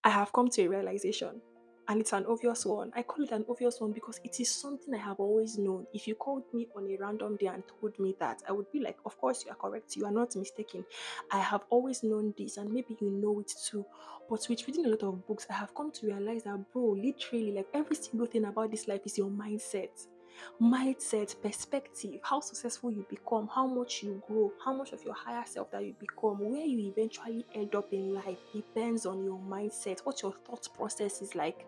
I have come to a realization, and it's an obvious one. I call it an obvious one because it is something I have always known. If you called me on a random day and told me that, I would be like, of course, you are correct. You are not mistaken. I have always known this, and maybe you know it too. But with reading a lot of books, I have come to realize that, bro, literally, like every single thing about this life is your mindset. Mindset, perspective, how successful you become, how much you grow, how much of your higher self that you become, where you eventually end up in life depends on your mindset, what your thought process is like,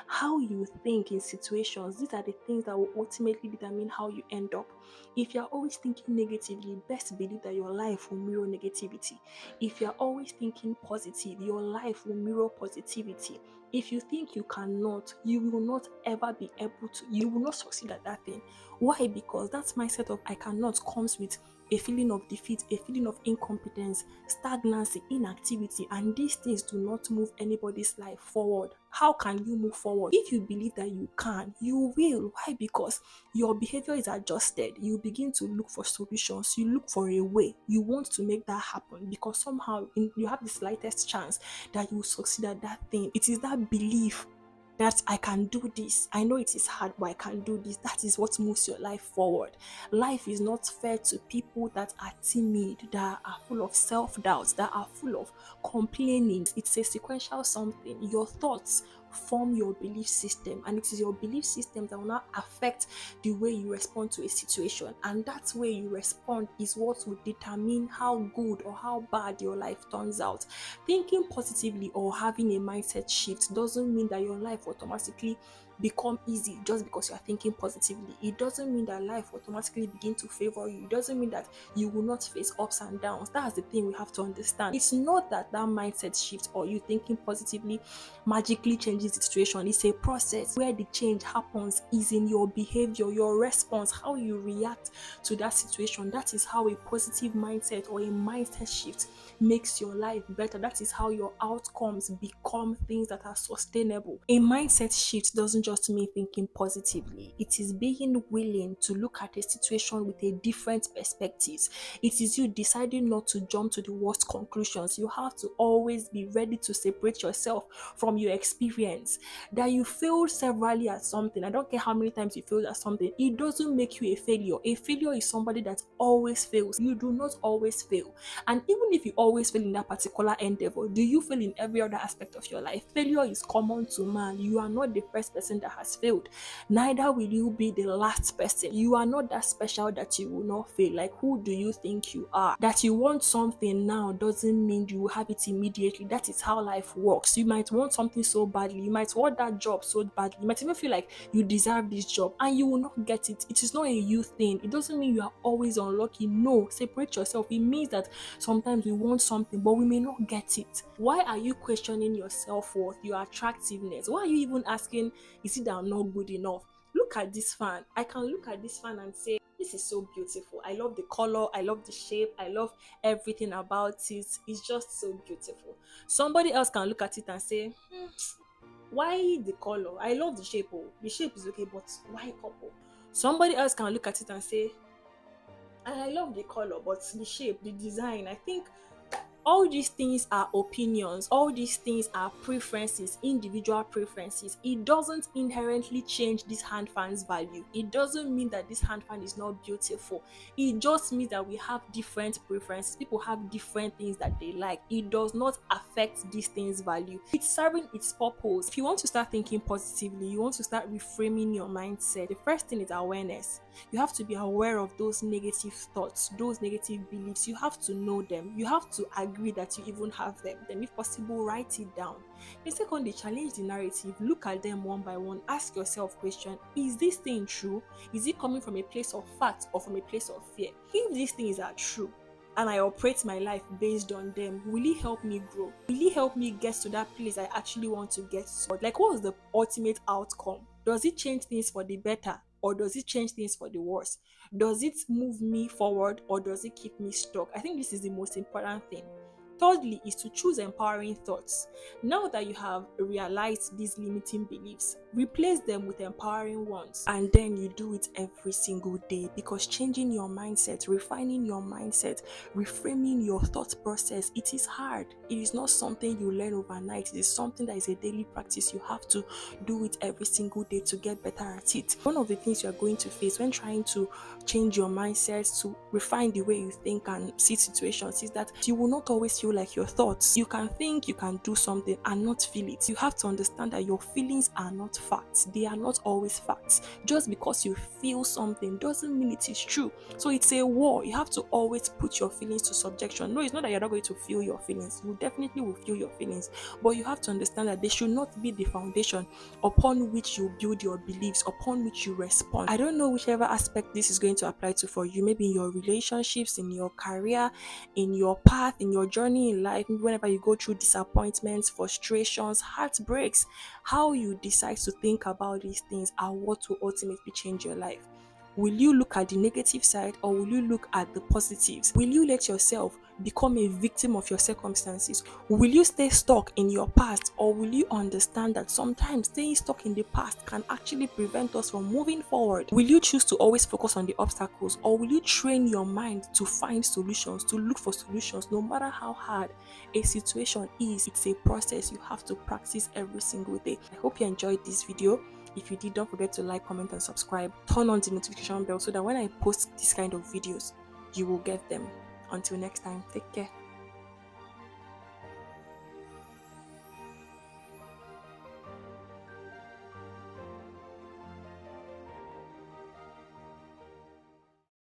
how you think in situations. These are the things that will ultimately determine how you end up. If you're always thinking negatively, best believe that your life will mirror negativity. If you're always thinking positive, your life will mirror positivity. If you think you cannot, you will not ever be able to, you will not succeed at that thing. Why? Because that mindset of I cannot comes with a feeling of defeat, a feeling of incompetence, stagnancy, inactivity, and these things do not move anybody's life forward. How can you move forward? If you believe that you can, you will. Why? Because your behavior is adjusted. You begin to look for solutions. You look for a way. You want to make that happen because somehow you have the slightest chance that you will succeed at that thing. It is that belief that I can do this. I know it is hard, but I can do this. That is what moves your life forward. Life is not fair to people that are timid, that are full of self-doubts, that are full of complaining. It's a sequential something. Your thoughts form your belief system, and it is your belief system that will now affect the way you respond to a situation. And that way you respond is what will determine how good or how bad your life turns out. Thinking positively or having a mindset shift doesn't mean that your life automatically become easy just because you are thinking positively. It doesn't mean that life automatically begin to favor you. It doesn't mean that you will not face ups and downs. That's the thing we have to understand. It's not that mindset shift or you thinking positively magically changes the situation. It's a process where the change happens is in your behavior, your response, how you react to that situation. That is how a positive mindset or a mindset shift makes your life better. That is how your outcomes become things that are sustainable. A mindset shift doesn't just mean thinking positively. It is being willing to look at a situation with a different perspectives. It is you deciding not to jump to the worst conclusions. You have to always be ready to separate yourself from your experience. That you failed severally at something. I don't care how many times you failed at something. It doesn't make you a failure. A failure is somebody that always fails. You do not always fail. And even if you always fail in that particular endeavor, do you fail in every other aspect of your life? Failure is common to man. You are not the first person that has failed. Neither will you be the last person. You are not that special that you will not fail. Like, who do you think you are? That you want something now doesn't mean you will have it immediately. That is how life works. You might want something so badly. You might want that job so badly. You might even feel like you deserve this job and you will not get it. It is not a you thing. It doesn't mean you are always unlucky. No, separate yourself. It means that sometimes we want something, but we may not get it. Why are you questioning your self-worth, your attractiveness? Why are you even asking, is it that I'm not good enough? Look at this fan. I can look at this fan and say, this is so beautiful. I love the color. I love the shape. I love everything about it. It's just so beautiful. Somebody else can look at it and say, why the color? I love the shape. Oh, the shape is okay, but why purple? Somebody else can look at it and say, and I love the color, but the shape, the design, I think all these things are opinions, all these things are preferences, individual preferences. It doesn't inherently change this hand fan's value. It doesn't mean that this hand fan is not beautiful. It just means that we have different preferences. People have different things that they like. It does not affect these things' value. It's serving its purpose. If you want to start thinking positively, you want to start reframing your mindset, the first thing is awareness. You have to be aware of those negative thoughts, those negative beliefs. You have to know them. You have to agree that you even have them. Then, if possible, write it down. Then, secondly, challenge the narrative. Look at them one by one. Ask yourself question: is this thing true? Is it coming from a place of fact or from a place of fear? If these things are true, and I operate my life based on them, will it help me grow? Will it help me get to that place I actually want to get to? Like, what was the ultimate outcome? Does it change things for the better? Or does it change things for the worse? Does it move me forward or does it keep me stuck? I think this is the most important thing. Thirdly is to choose empowering thoughts. Now that you have realized these limiting beliefs, replace them with empowering ones. And then you do it every single day, because changing your mindset, refining your mindset, reframing your thought process, it is hard. It is not something you learn overnight. It is something that is a daily practice. You have to do it every single day to get better at it. One of the things you are going to face when trying to change your mindset, to refine the way you think and see situations, is that you will not always feel like your thoughts. You can think, you can do something and not feel it. You have to understand that your feelings are not facts. They are not always facts. Just because you feel something doesn't mean it is true. So it's a war. You have to always put your feelings to subjection. No, it's not that you're not going to feel your feelings. You definitely will feel your feelings, but you have to understand that they should not be the foundation upon which you build your beliefs, upon which you respond. I don't know whichever aspect this is going to apply to for you, maybe in your relationships, in your career, in your path, in your journey in life, whenever you go through disappointments, frustrations, heartbreaks. How you decide to think about these things are what will ultimately change your life. Will you look at the negative side, or will you look at the positives? Will you let yourself become a victim of your circumstances? Will you stay stuck in your past, or will you understand that sometimes staying stuck in the past can actually prevent us from moving forward? Will you choose to always focus on the obstacles, or will you train your mind to find solutions, to look for solutions no matter how hard a situation is? It's a process you have to practice every single day. I hope you enjoyed this video. If you did, don't forget to like, comment and subscribe. Turn on the notification bell so that when I post this kind of videos, you will get them. Until next time, take care.